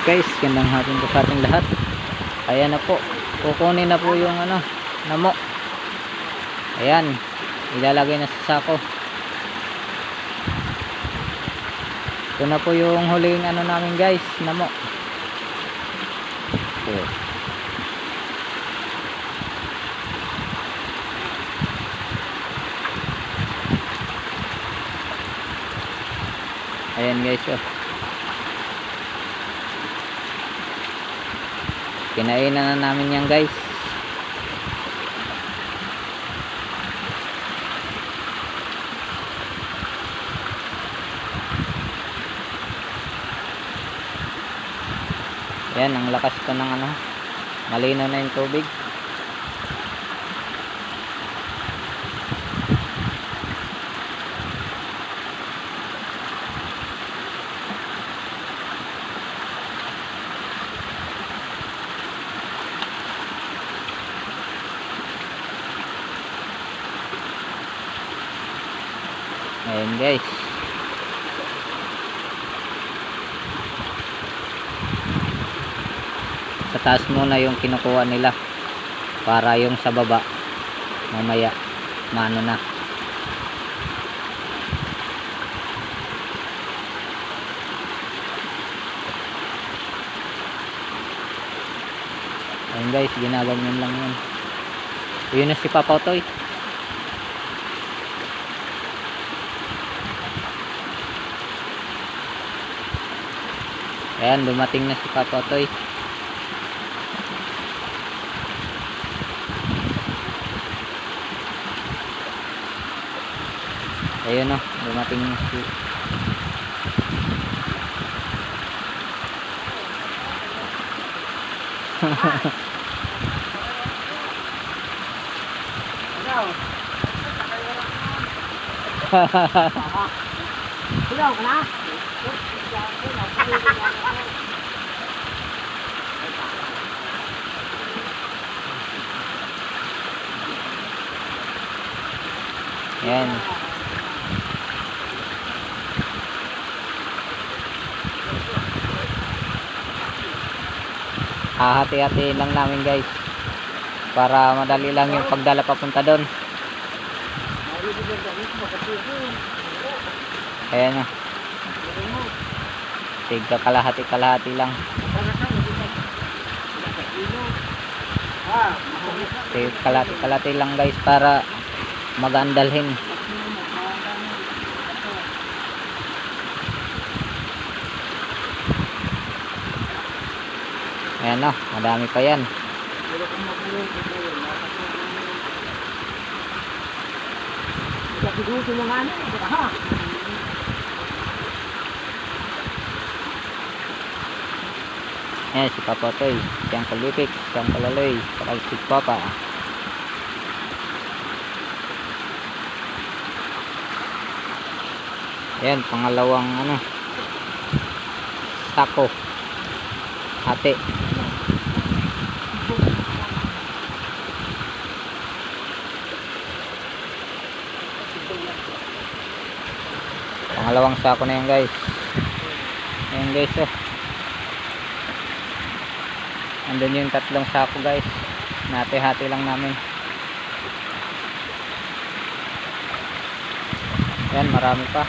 Guys, gandang hapon po sa ating lahat. Ayan na po, kukunin na po yung namo. Ayan, ilalagay na sa sako. Ito na po yung huling namin guys, namo. Okay. Ayan guys, oh. Kinainan na namin yan guys. Ayan, ang lakas pa ng malinaw na yung tubig. Ayan guys. Sa taas muna yung kinukuha nila para yung sa baba mamaya mano na. Ayan guys, ginaganyan lang yun. Yun na si Papa Toy. Ayan, dumating na si Papa Toy. Ayun o, dumating na si Hello, ka na? Ayan. Hahati-hatiin lang namin guys para madali lang yung pagdala papunta doon. Ayan o, tigka kalahati lang. Tigka kalahati lang guys para magandalhin. Ayan o, madami pa yan. Ayan si Papa Toy, siyang kalipik, siyang kalaloy, saka si Papa. Ayan, pangalawang sako. Ate. Pangalawang sako na yan guys. Ayan guys oh. Andun yung tatlong sako guys. Nati-hati lang namin. Ayan, marami pa.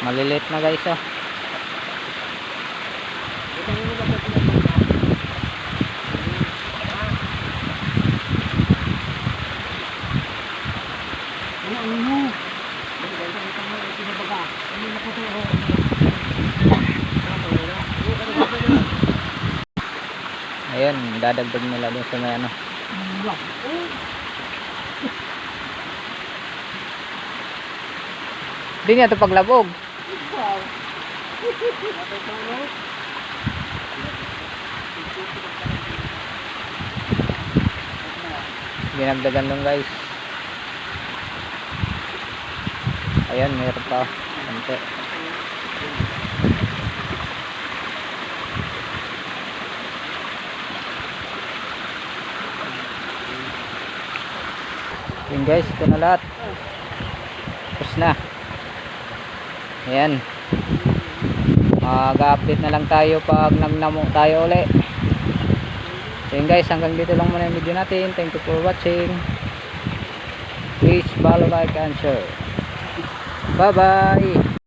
Malilit na guys oh. Ayun, dadagdag nila dun sa may Hindi niya ito paglabog. Ginagdagan lang guys. Ayan, meron pa. Ante. Yun guys, ito na lahat. Tapos na. Ayan. Mag-update na lang tayo pag nagnamo tayo uli. So yun guys, hanggang dito lang muna yung video natin. Thank you for watching. Please follow, like, and share. Bye bye.